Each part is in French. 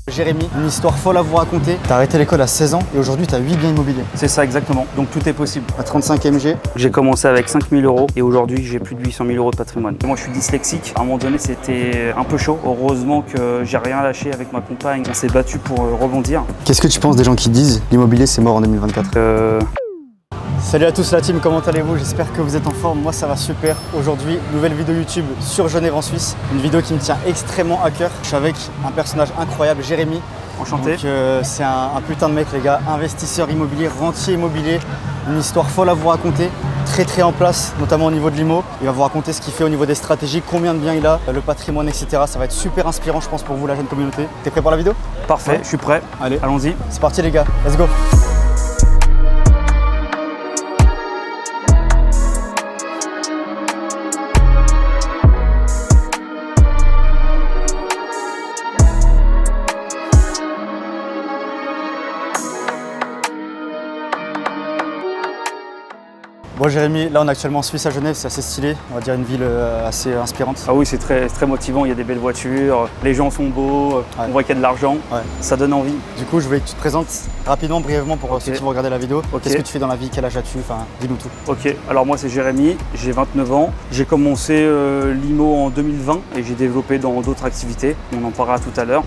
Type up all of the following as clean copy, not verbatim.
Jérémy, une histoire folle à vous raconter. T'as arrêté l'école à 16 ans et aujourd'hui t'as 8 biens immobiliers. C'est ça exactement, donc tout est possible. À 35 MG. J'ai commencé avec 5 000 € et aujourd'hui j'ai plus de 800 000 € de patrimoine. Moi je suis dyslexique, à un moment donné c'était un peu chaud. Heureusement que j'ai rien lâché avec ma compagne, on s'est battu pour rebondir. Qu'est-ce que tu penses des gens qui disent l'immobilier c'est mort en 2024 Salut à tous la team, comment allez-vous? J'espère que vous êtes en forme, moi ça va super. Aujourd'hui, nouvelle vidéo YouTube sur Genève en Suisse. Une vidéo qui me tient extrêmement à cœur. Je suis avec un personnage incroyable, Jérémy. Enchanté. C'est un putain de mec les gars, investisseur immobilier, rentier immobilier. Une histoire folle à vous raconter, très en place, notamment au niveau de l'IMO. Il va vous raconter ce qu'il fait au niveau des stratégies, combien de biens il a, le patrimoine, etc. Ça va être super inspirant je pense pour vous la jeune communauté. T'es prêt pour la vidéo? Parfait, ouais. Je suis prêt. Allez, allons-y. C'est parti les gars, let's go. Bon Jérémy, là on est actuellement en Suisse à Genève, c'est assez stylé, on va dire une ville assez inspirante. Ah oui, c'est très motivant, il y a des belles voitures, les gens sont beaux, ouais. On voit qu'il y a de l'argent, ouais. Ça donne envie. Du coup je voulais que tu te présentes rapidement, brièvement pour ceux qui vont regarder la vidéo. Qu'est-ce que tu fais dans la vie, quel âge as-tu, enfin dis-nous tout. Ok, alors moi c'est Jérémy, j'ai 29 ans, j'ai commencé l'IMO en 2020 et j'ai développé dans d'autres activités, on en parlera tout à l'heure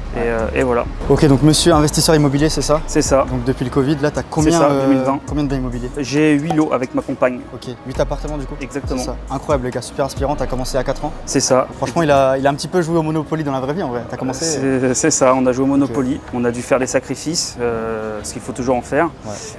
et voilà. Ok, donc monsieur investisseur immobilier, c'est ça? C'est ça. Donc depuis le Covid, là tu as combien, combien de biens immobiliers? J'ai 8 lots avec ma compagne. Ok, 8 appartements du coup? Exactement. Ça. Incroyable les gars, super inspirant, tu as commencé à 4 ans. C'est ça. Franchement, il a un petit peu joué au Monopoly dans la vraie vie en vrai, tu as commencé. C'est ça, on a joué au Monopoly, on a dû faire des sacrifices, ce qu'il faut toujours en faire,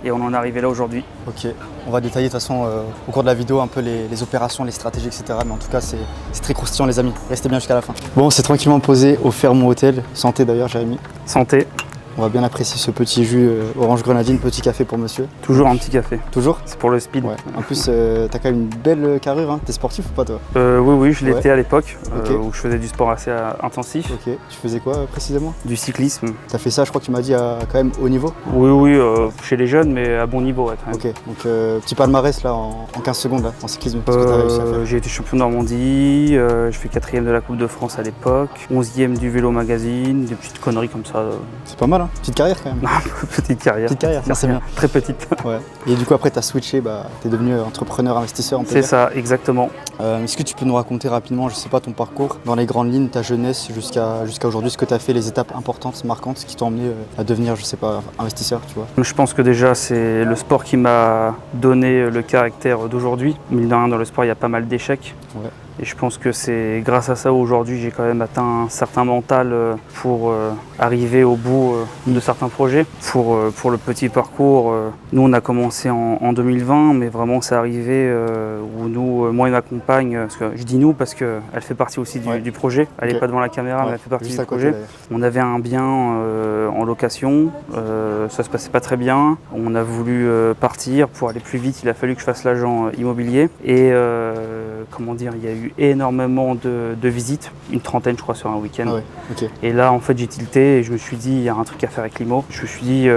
et on en est arrivé là aujourd'hui. Ok, on va détailler de toute façon au cours de la vidéo un peu les opérations, les stratégies, etc. Mais en tout cas, c'est très croustillant les amis, restez bien jusqu'à la fin. Bon, c'est tranquillement posé au Fermont Hôtel, santé d'ailleurs Jérémy. Santé. On va bien apprécier ce petit jus orange grenadine, petit café pour monsieur. Toujours un petit café. Toujours? C'est pour le speed. Ouais. En plus, t'as quand même une belle carrure, hein. T'es sportif ou pas toi? Oui, je l'étais à l'époque, où je faisais du sport assez intensif. Ok, tu faisais quoi précisément? Du cyclisme. T'as fait ça, je crois que tu m'as dit, à quand même haut niveau? Oui, chez les jeunes, mais à bon niveau. Ouais, ok, donc petit palmarès là en 15 secondes là, en cyclisme, qu'est-ce que t'as réussi à faire? J'ai été champion de Normandie, je fais 4e de la Coupe de France à l'époque, 11e du Vélo Magazine, des petites conneries comme ça. C'est pas mal, hein? Petite carrière quand même. Petite carrière. Petite carrière, c'est bien. Très petite. Ouais. Et du coup après tu as switché, t'es devenu entrepreneur, investisseur on peut dire. C'est ça, exactement. Est-ce que tu peux nous raconter rapidement, je sais pas, ton parcours, dans les grandes lignes, ta jeunesse jusqu'à aujourd'hui, ce que tu as fait, les étapes importantes, marquantes qui t'ont amené à devenir, je sais pas, investisseur, tu vois? Je pense que déjà c'est le sport qui m'a donné le caractère d'aujourd'hui. Mine de rien, dans le sport il y a pas mal d'échecs. Ouais. Et je pense que c'est grâce à ça aujourd'hui j'ai quand même atteint un certain mental pour arriver au bout de certains projets. Pour le petit parcours, nous on a commencé en 2020, mais vraiment c'est arrivé où nous, moi et ma compagne, parce que je dis nous parce qu'elle fait partie aussi du projet, elle n'est pas devant la caméra mais elle fait partie du projet. On avait un bien en location, ça se passait pas très bien, on a voulu partir, pour aller plus vite il a fallu que je fasse l'agent immobilier et comment dire, il y a eu énormément de visites, une trentaine je crois sur un week-end. Ah ouais, okay. Et là en fait j'ai tilté et je me suis dit il y a un truc à faire avec l'IMO. Je me suis dit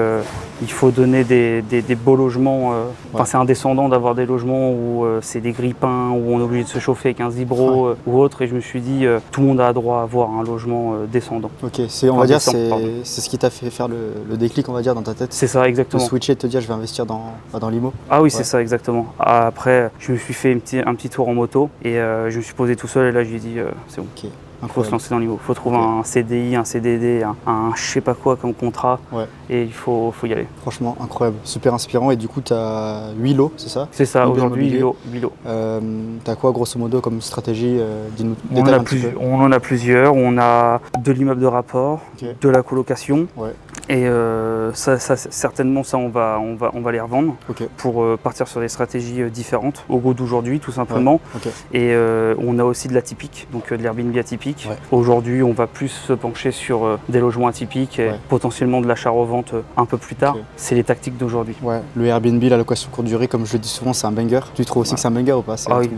il faut donner des beaux logements, enfin c'est indescendant d'avoir des logements où c'est des grippins, où on est obligé de se chauffer avec un vibro ou autre, et je me suis dit tout le monde a droit à avoir un logement descendant. Ok, on va dire c'est ce qui t'a fait faire le déclic on va dire dans ta tête. C'est ça exactement. De switcher et de te dire je vais investir dans l'IMO. Ah oui c'est ça exactement. Après je me suis fait un petit tour en moto et je me suis posé tout seul et là j'ai dit c'est bon. Okay. Il faut se lancer dans l'IMO, il faut trouver un CDI, un CDD, un je sais pas quoi comme contrat et il faut y aller. Franchement incroyable, super inspirant. Et du coup tu as 8 lots, c'est ça? C'est ça, aujourd'hui 8 lots. Tu as quoi grosso modo comme stratégie? Dis-nous on en a plusieurs, on a de l'immeuble de rapport, de la colocation et ça certainement ça on va les revendre pour partir sur des stratégies différentes au goût d'aujourd'hui tout simplement. Et on a aussi de l'atypique, donc de l'Airbnb atypique. Aujourd'hui on va plus se pencher sur des logements atypiques et potentiellement de l'achat-revente un peu plus tard. C'est les tactiques d'aujourd'hui. Le Airbnb, la location courte durée, comme je le dis souvent, c'est un banger. Tu trouves aussi que c'est un banger ou pas? Ah oui,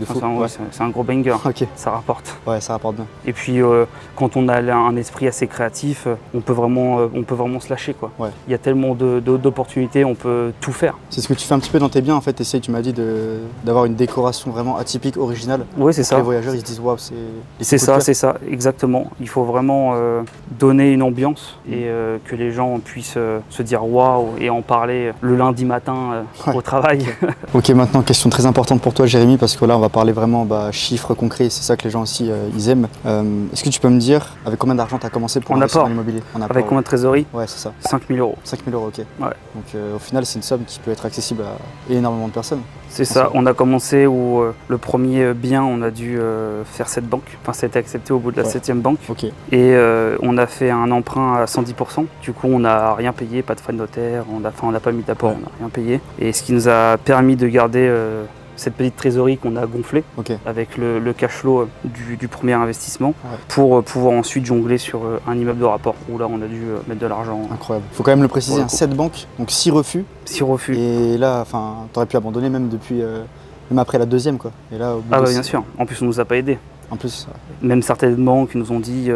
c'est un gros banger. Ça rapporte. Ça rapporte bien. Et puis quand on a un esprit assez créatif, on peut vraiment se lâcher. lâcher, quoi. Ouais. Il y a tellement d'opportunités, on peut tout faire. C'est ce que tu fais un petit peu dans tes biens en fait, tu m'as dit d'avoir une décoration vraiment atypique, originale. Oui, c'est ça. Les voyageurs ils se disent waouh, c'est ça, exactement. Il faut vraiment donner une ambiance et que les gens puissent se dire waouh et en parler le lundi matin au travail. Ok, maintenant question très importante pour toi Jérémy, parce que là on va parler vraiment chiffres concrets, c'est ça que les gens aussi ils aiment. Est-ce que tu peux me dire avec combien d'argent tu as commencé pour investir dans l'immobilier? Avec combien de trésorerie? Ouais, c'est ça. 5 000 €. 5 000 €, ok. Ouais. Donc au final c'est une somme qui peut être accessible à énormément de personnes. C'est ça, on a commencé où le premier bien, on a dû faire 7 banques. Enfin, ça a été accepté au bout de la 7e banque. Okay. Et on a fait un emprunt à 110%. Du coup, on n'a rien payé, pas de frais de notaire, on n'a pas mis d'apport, on n'a rien payé. Et ce qui nous a permis de garder cette petite trésorerie qu'on a gonflée avec le cash flow du premier investissement pour pouvoir ensuite jongler sur un immeuble de rapport où là on a dû mettre de l'argent. Incroyable. Il faut quand même le préciser, 7 banques, donc 6 refus. 6 refus. Et là, tu aurais pu abandonner même même après la deuxième quoi. Et là, au bout bien sûr, en plus on nous a pas aidés. En plus, même certaines banques nous ont dit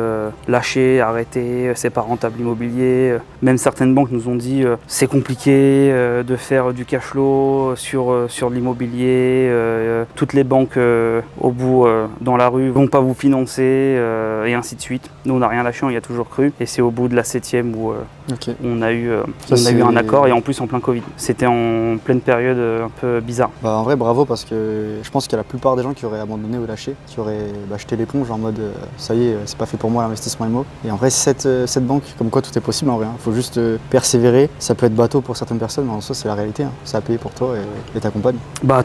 lâchez, arrêtez, c'est pas rentable l'immobilier. Même certaines banques nous ont dit c'est compliqué de faire du cash flow sur l'immobilier. Toutes les banques au bout dans la rue vont pas vous financer et ainsi de suite. Nous on n'a rien lâché, on y a toujours cru. Et c'est au bout de la 7e où on a eu un accord et en plus en plein Covid. C'était en pleine période un peu bizarre. En vrai bravo parce que je pense qu'il y a la plupart des gens qui auraient abandonné ou lâché, qui auraient jeter l'éponge en mode ça y est, c'est pas fait pour moi l'investissement IMO. Et en vrai, cette banque, comme quoi tout est possible en vrai. Il faut juste persévérer. Ça peut être bateau pour certaines personnes, mais en soi, c'est la réalité. Ça a payé pour toi et ta compagne.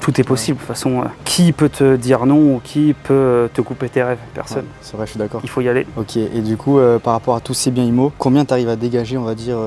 Tout est possible. De toute façon, qui peut te dire non ou qui peut te couper tes rêves? Personne. Ouais, c'est vrai, je suis d'accord. Il faut y aller. Ok, et du coup, par rapport à tous ces biens IMO, combien tu arrives à dégager, on va dire,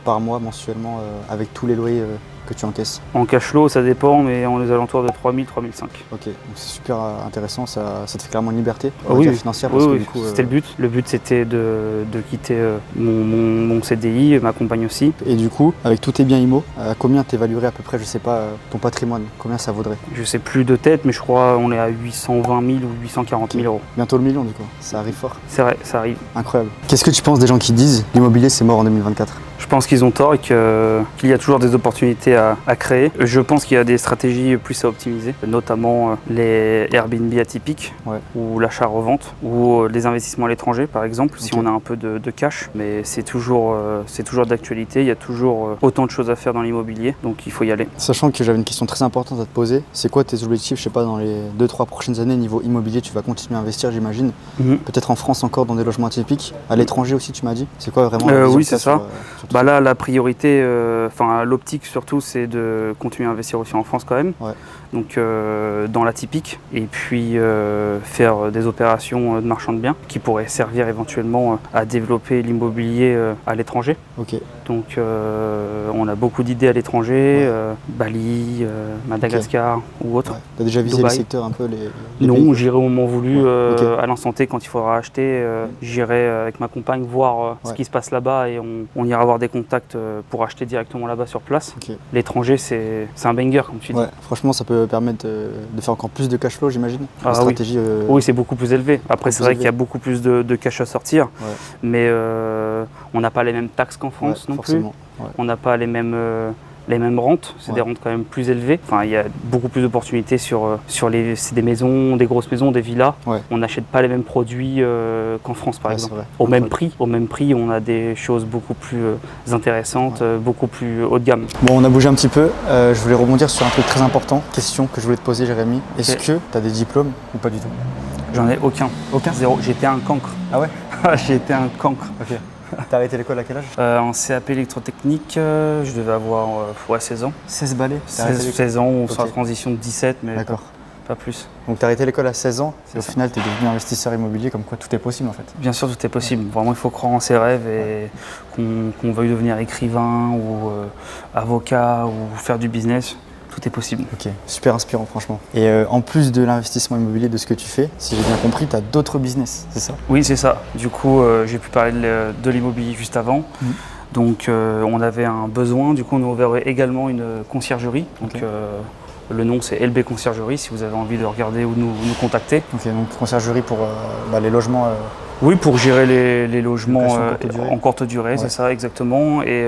par mois, mensuellement, avec tous les loyers que tu encaisses? En cash flow, ça dépend, mais on est aux alentours de 3 000, 3 500. Ok, donc c'est super intéressant, ça te fait clairement une liberté financière. Parce que, du coup, c'était le but. Le but, c'était de quitter mon CDI, ma compagne aussi. Et du coup, avec tous tes biens IMO, combien t'évaluerais à peu près, je sais pas, ton patrimoine? Combien ça vaudrait? Je sais plus de tête, mais je crois qu'on est à 820 000 ou 840 000 €. Bientôt le million, du coup. Ça arrive fort. C'est vrai, ça arrive. Incroyable. Qu'est-ce que tu penses des gens qui disent l'immobilier c'est mort en 2024? Je pense qu'ils ont tort et qu'il y a toujours des opportunités à créer. Je pense qu'il y a des stratégies plus à optimiser, notamment les Airbnb atypiques ou l'achat-revente ou les investissements à l'étranger par exemple, si on a un peu de cash. Mais c'est toujours d'actualité, il y a toujours autant de choses à faire dans l'immobilier, donc il faut y aller. Sachant que j'avais une question très importante à te poser, c'est quoi tes objectifs, je sais pas, dans les 2-3 prochaines années niveau immobilier? Tu vas continuer à investir j'imagine, peut-être en France encore dans des logements atypiques, à l'étranger aussi tu m'as dit? C'est quoi vraiment oui, c'est ça. Là, la priorité, l'optique surtout, c'est de continuer à investir aussi en France quand même. Donc dans l'atypique, et puis faire des opérations de marchand de biens qui pourraient servir éventuellement à développer l'immobilier à l'étranger. Donc on a beaucoup d'idées à l'étranger, Bali, Madagascar ou autre. Tu as déjà visé Dubaï. les secteurs un peu les Non, pays? j'irai au moment voulu, à l'instant T quand il faudra acheter. J'irai avec ma compagne voir ce qui se passe là-bas et on ira avoir des contacts pour acheter directement là-bas sur place. L'étranger, c'est un banger comme tu dis. Franchement, ça peut permettre de faire encore plus de cash flow, j'imagine. Oui, c'est beaucoup plus élevé. Après, c'est vrai qu'il y a beaucoup plus de cash à sortir, mais on n'a pas les mêmes taxes qu'en France non plus. On n'a pas les mêmes rentes, c'est des rentes quand même plus élevées. Enfin, il y a beaucoup plus d'opportunités c'est des maisons, des grosses maisons, des villas. On n'achète pas les mêmes produits qu'en France par exemple. Au même prix, on a des choses beaucoup plus intéressantes, beaucoup plus haut de gamme. Bon, on a bougé un petit peu. Je voulais rebondir sur un truc très important. Question que je voulais te poser, Jérémy. Est-ce que tu as des diplômes ou pas du tout? J'en ai aucun. Aucun? Zéro. J'étais un cancre. Ah ouais? J'ai été un cancre. Ok. T'as arrêté l'école à quel âge? En CAP électrotechnique, je devais avoir 16 ans. 16 balais? 16 ans, ou sur la transition de 17, mais pas plus. Donc t'as arrêté l'école à 16 ans et au final t'es devenu investisseur immobilier, comme quoi tout est possible en fait. Bien sûr, tout est possible. Vraiment, il faut croire en ses rêves et qu'on veuille devenir écrivain ou avocat ou faire du business. Tout est possible. Ok, super inspirant franchement. Et en plus de l'investissement immobilier, de ce que tu fais, si j'ai bien compris, tu as d'autres business, c'est ça? Oui, c'est ça. Du coup, j'ai pu parler de l'immobilier juste avant. Donc on avait un besoin, du coup on a ouvert également une conciergerie. Donc le nom c'est LB Conciergerie si vous avez envie de regarder ou nous contacter. Ok, donc conciergerie pour les logements Oui, pour gérer les logements en courte durée, c'est ça, exactement. Et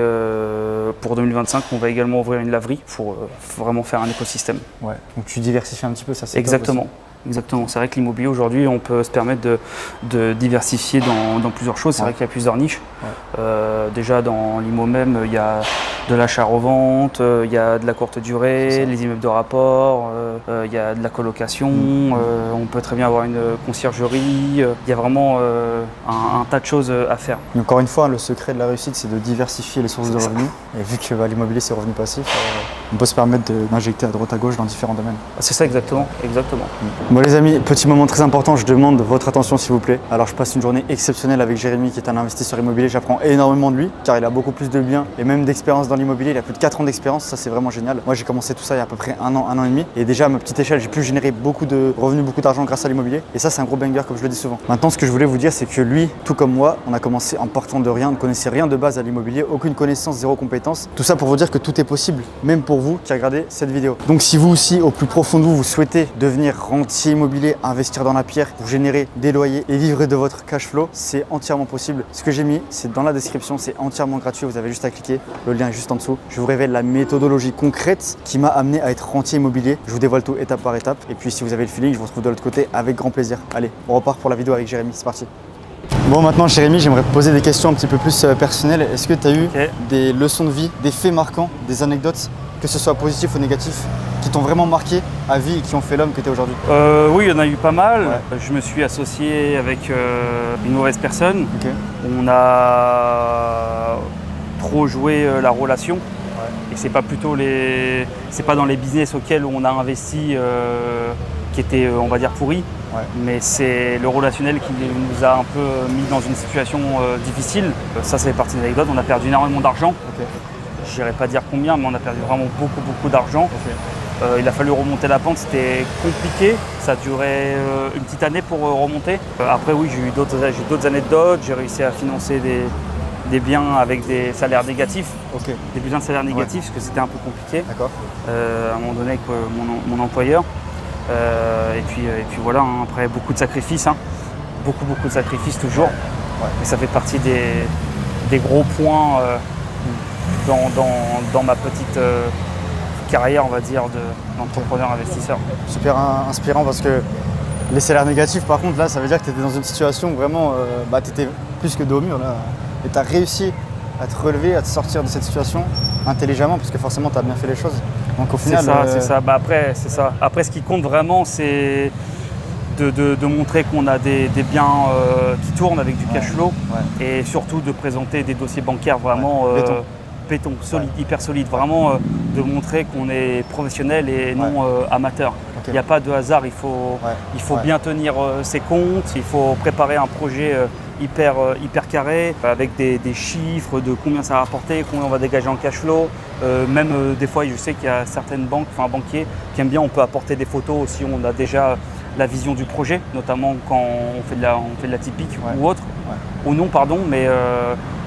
pour 2025, on va également ouvrir une laverie pour vraiment faire un écosystème. Ouais. Donc tu diversifies un petit peu, ça c'est exactement. Exactement, c'est vrai que l'immobilier aujourd'hui, on peut se permettre de diversifier dans plusieurs choses. C'est vrai qu'il y a plusieurs niches. Déjà dans l'IMO même, il y a de l'achat-revente, il y a de la courte durée, les immeubles de rapport, il y a de la colocation, on peut très bien avoir une conciergerie. Il y a vraiment un tas de choses à faire. Et encore une fois, le secret de la réussite, c'est de diversifier les sources de revenus. Et vu que l'immobilier, c'est revenu passif, on peut se permettre d'injecter à droite à gauche dans différents domaines. C'est ça exactement. Bon les amis, petit moment très important, je demande votre attention s'il vous plaît. Alors je passe une journée exceptionnelle avec Jérémy qui est un investisseur immobilier, j'apprends énormément de lui car il a beaucoup plus de biens et même d'expérience dans l'immobilier, il a plus de 4 ans d'expérience, ça c'est vraiment génial. Moi j'ai commencé tout ça il y a à peu près un an et demi et déjà à ma petite échelle j'ai pu générer beaucoup de revenus, beaucoup d'argent grâce à l'immobilier et ça c'est un gros banger comme je le dis souvent. Maintenant ce que je voulais vous dire c'est que lui, tout comme moi, on a commencé en partant de rien, on ne connaissait rien de base à l'immobilier, aucune connaissance, zéro compétence. Tout ça pour vous dire que tout est possible, même pour vous qui regardez cette vidéo. Donc si vous aussi au plus profond de vous, vous souhaitez devenir rentier immobilier, investir dans la pierre pour générer des loyers et vivre de votre cash flow, c'est entièrement possible. Ce que j'ai mis, c'est dans la description, c'est entièrement gratuit, vous avez juste à cliquer, le lien est juste en dessous. Je vous révèle la méthodologie concrète qui m'a amené à être rentier immobilier. Je vous dévoile tout étape par étape et puis si vous avez le feeling, je vous retrouve de l'autre côté avec grand plaisir. Allez, on repart pour la vidéo avec Jérémy, c'est parti. Bon maintenant Jérémy, j'aimerais te poser des questions un petit peu plus personnelles. Est-ce que tu as eu des leçons de vie, des faits marquants, des anecdotes, que ce soit positif ou négatif, qui t'ont vraiment marqué à vie et qui ont fait l'homme que tu es aujourd'hui? Oui, il y en a eu pas mal. Je me suis associé avec une mauvaise personne. On a trop joué la relation. Et c'est pas dans les business auxquels on a investi qui étaient, on va dire, pourris. Mais c'est le relationnel qui nous a un peu mis dans une situation difficile. Ça fait partie de l'anecdote. On a perdu énormément d'argent. Je n'irai pas dire combien, mais on a perdu vraiment beaucoup d'argent. Il a fallu remonter la pente, c'était compliqué. Ça a duré une petite année pour remonter. Après oui, j'ai eu d'autres anecdotes. J'ai réussi à financer des biens avec des salaires négatifs. Des bulletins de salaires négatifs, parce que c'était un peu compliqué. À un moment donné avec mon employeur. Et puis voilà, après beaucoup de sacrifices. Beaucoup de sacrifices toujours. Et ça fait partie des gros points dans ma petite carrière, on va dire, d'entrepreneur investisseur. Super inspirant parce que les salaires négatifs, par contre, là, ça veut dire que tu étais dans une situation où vraiment, tu étais plus que dos au mur, là. Et tu as réussi à te relever, à te sortir de cette situation intelligemment, parce que forcément, tu as bien fait les choses. Donc au final… C'est ça. Après, c'est ça. Après, ce qui compte vraiment, c'est de montrer qu'on a des biens qui tournent avec du cash flow et surtout de présenter des dossiers bancaires vraiment… béton, solide, hyper solide, vraiment de montrer qu'on est professionnel et non amateur. Il n'y a pas de hasard, il faut bien tenir ses comptes, il faut préparer un projet hyper carré avec des chiffres de combien ça va rapporter, combien on va dégager en cash flow. Même des fois, je sais qu'il y a certaines banques, enfin banquiers qui aiment bien, on peut apporter des photos si on a déjà la vision du projet, notamment quand on fait de la typique ou autre. Ou non, pardon, mais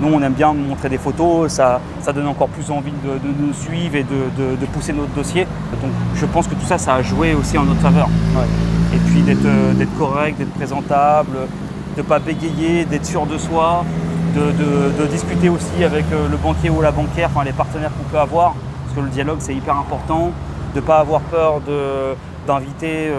nous on aime bien montrer des photos, ça donne encore plus envie de nous suivre et de pousser notre dossier. Donc je pense que tout ça, ça a joué aussi en notre faveur. Et puis d'être correct, d'être présentable, de ne pas bégayer, d'être sûr de soi, de discuter aussi avec le banquier ou la banquière, enfin les partenaires qu'on peut avoir, parce que le dialogue c'est hyper important, de ne pas avoir peur d'inviter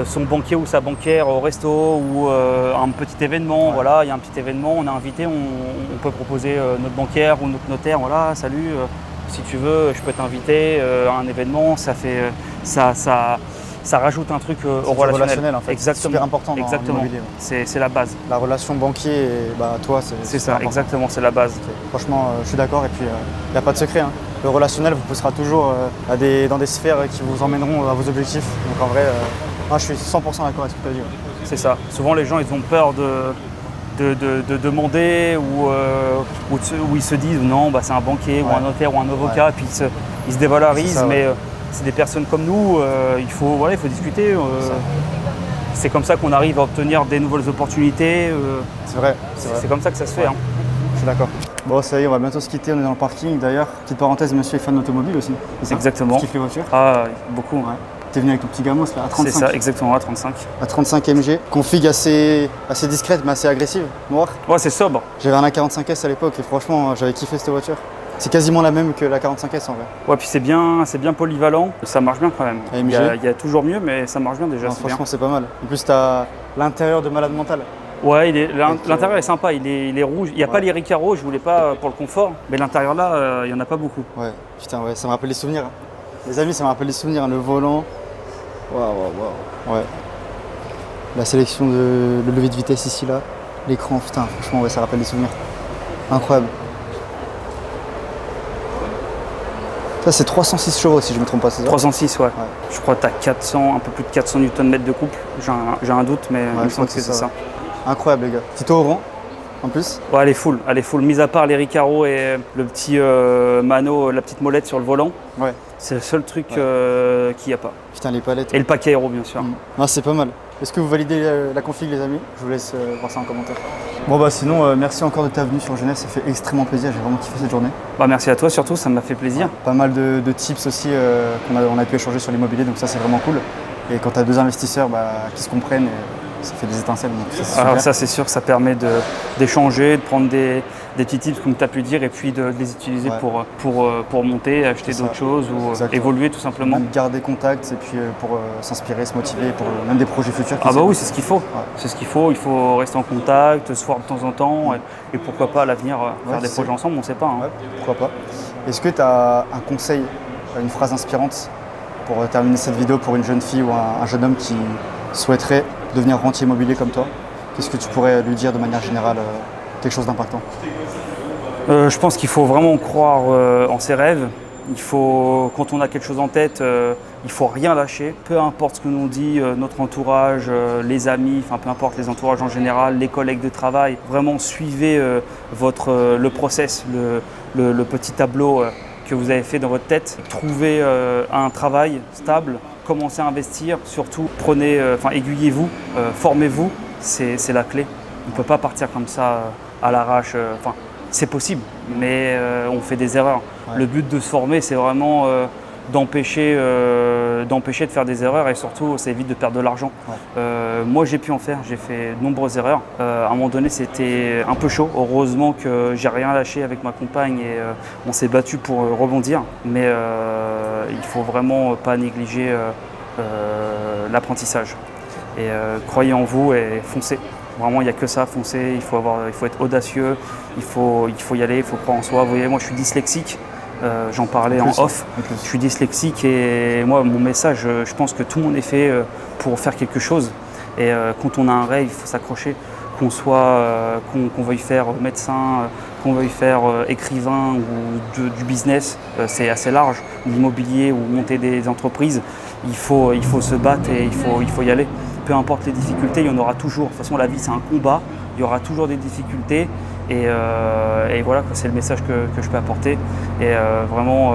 son banquier ou sa banquière au resto ou un petit événement. Voilà, il y a un petit événement, on est invité, on peut proposer notre banquière ou notre notaire, voilà, salut, si tu veux, je peux t'inviter à un événement, ça rajoute un truc au relationnel. En fait. Exactement. C'est super important dans l'immobilier. C'est la base. La relation banquier et toi, c'est ça, important. Exactement, c'est la base. Franchement, je suis d'accord et puis il n'y a pas de secret. Le relationnel vous poussera toujours dans des sphères qui vous emmèneront à vos objectifs. Donc en vrai, je suis 100% d'accord avec ce que tu as dit. C'est ça. Souvent les gens ils ont peur de demander ou ils se disent non, c'est un banquier ou un notaire ou un avocat, puis ils se dévalorisent, mais c'est des personnes comme nous, il faut discuter. C'est comme ça qu'on arrive à obtenir des nouvelles opportunités. C'est vrai. C'est comme ça que ça se fait. Je suis d'accord. Bon, ça y est, on va bientôt se quitter, on est dans le parking. D'ailleurs, petite parenthèse, monsieur est fan d'automobile aussi. Exactement. Tu kiffes les voitures? Ah, beaucoup. T'es venu avec ton petit gamos là, à 35. C'est ça, exactement, à 35. À 35 MG. Config assez discrète mais assez agressive, noire. Ouais, c'est sobre. J'avais un A45S à l'époque et franchement, j'avais kiffé cette voiture. C'est quasiment la même que la 45S en vrai. Ouais, puis c'est bien polyvalent, ça marche bien quand même. AMG. Il y a toujours mieux, mais ça marche bien déjà. Franchement, c'est pas mal. En plus, t'as l'intérieur de malade mental. Ouais, l'intérieur est sympa, il est rouge. Il n'y a pas les Recaro, je voulais pas pour le confort, mais l'intérieur là, il n'y en a pas beaucoup. Ouais, putain, ouais, ça me rappelle des souvenirs. Les amis, ça me rappelle des souvenirs. Le volant. Waouh. Ouais. La sélection de le lever de vitesse ici, là. L'écran, putain, franchement, ouais, ça rappelle des souvenirs. Incroyable. Ça, c'est 306 chevaux si je me trompe pas, c'est ça? 306, ouais. Je crois que tu as 400, un peu plus de 400 Nm de couple. J'ai un doute, mais il me semble que c'est ça. Incroyable, les gars. Petit oran, en plus. Ouais, elle est full. Mis à part les Recaro et le petit mano, la petite molette sur le volant. Ouais. C'est le seul truc qu'il n'y a pas. Putain, les palettes. Et le paquet aéro, bien sûr. Non, c'est pas mal. Est-ce que vous validez la config, les amis? Je vous laisse voir ça en commentaire. Bon, bah sinon, merci encore de ta venue sur Genève. Ça fait extrêmement plaisir. J'ai vraiment kiffé cette journée. Bah, merci à toi surtout, ça m'a fait plaisir. Ouais, pas mal de tips aussi qu'on a pu échanger sur l'immobilier. Donc ça, c'est vraiment cool. Et quand tu as deux investisseurs qui se comprennent, ça fait des étincelles. Donc alors ça, c'est sûr que ça permet d'échanger, de prendre des petits tips comme tu as pu dire et puis de les utiliser pour monter, acheter d'autres choses ou évoluer tout simplement. Même garder contact et puis pour s'inspirer, se motiver pour même des projets futurs. Ah bah oui, c'est ce qu'il faut. Ouais. C'est ce qu'il faut. Il faut rester en contact, se voir de temps en temps et pourquoi pas à l'avenir faire des projets ensemble, on ne sait pas. Hein. Ouais, pourquoi pas. Est-ce que tu as un conseil, une phrase inspirante pour terminer cette vidéo pour une jeune fille ou un jeune homme qui souhaiterait devenir rentier immobilier comme toi? Qu'est-ce que tu pourrais lui dire de manière générale, quelque chose d'impactant? Je pense qu'il faut vraiment croire en ses rêves. Quand on a quelque chose en tête, il ne faut rien lâcher. Peu importe ce que nous dit notre entourage, les amis, enfin peu importe les entourages en général, les collègues de travail. Vraiment suivez le process, le petit tableau que vous avez fait dans votre tête. Trouvez un travail stable, commencez à investir. Surtout, aiguillez-vous, formez-vous, c'est la clé. On ne peut pas partir comme ça à l'arrache. C'est possible, mais on fait des erreurs. Ouais. Le but de se former, c'est vraiment d'empêcher de faire des erreurs et surtout, ça évite de perdre de l'argent. Ouais. Moi, j'ai pu en faire, j'ai fait de nombreuses erreurs. À un moment donné, c'était un peu chaud. Heureusement que j'ai rien lâché avec ma compagne et on s'est battu pour rebondir. Mais il faut vraiment pas négliger l'apprentissage. Et croyez en vous et foncez. Vraiment, il n'y a que ça, foncer, il faut être audacieux, il faut y aller, il faut croire en soi. Vous voyez, moi je suis dyslexique, j'en parlais en off, je suis dyslexique et moi mon message, je pense que tout le monde est fait pour faire quelque chose. Et quand on a un rêve, il faut s'accrocher, qu'on veuille faire médecin, qu'on veuille faire écrivain ou du business, c'est assez large, l'immobilier ou monter des entreprises, il faut se battre et il faut y aller. Peu importe les difficultés, il y en aura toujours. De toute façon, la vie, c'est un combat. Il y aura toujours des difficultés. Et voilà, c'est le message que je peux apporter. Et vraiment,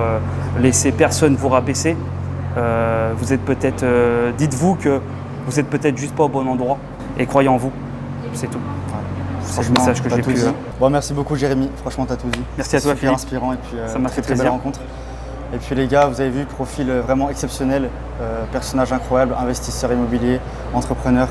laissez personne vous rabaisser. Vous êtes peut-être, dites-vous que vous êtes peut-être juste pas au bon endroit. Et croyez en vous. C'est tout. C'est le message que j'ai pu. Bon, merci beaucoup, Jérémy. Franchement, tu as tout dit. Merci à toi, Philippe. Super inspirant. Et puis, ça m'a fait très belle rencontre. Et puis les gars, vous avez vu, profil vraiment exceptionnel, personnage incroyable, investisseur immobilier, entrepreneur.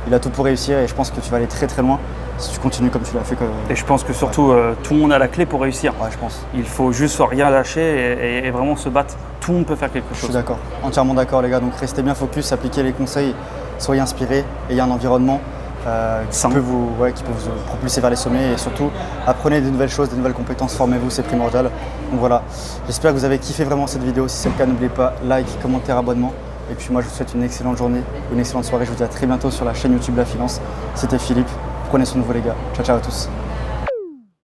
Il a tout pour réussir et je pense que tu vas aller très très loin si tu continues comme tu l'as fait. Et je pense que surtout, tout le monde a la clé pour réussir. Ouais, je pense. Il faut juste rien lâcher et vraiment se battre. Tout le monde peut faire quelque chose. Je suis d'accord, entièrement d'accord les gars. Donc restez bien focus, appliquez les conseils, soyez inspirés, ayez un environnement qui peut vous propulser vers les sommets et surtout apprenez de nouvelles choses, de nouvelles compétences, formez-vous, c'est primordial. Donc voilà, j'espère que vous avez kiffé vraiment cette vidéo. Si c'est le cas, n'oubliez pas like, commentaire, abonnement. Et puis moi je vous souhaite une excellente journée, une excellente soirée. Je vous dis à très bientôt sur la chaîne YouTube La Finance. C'était Philippe, prenez soin de vous les gars. Ciao ciao à tous.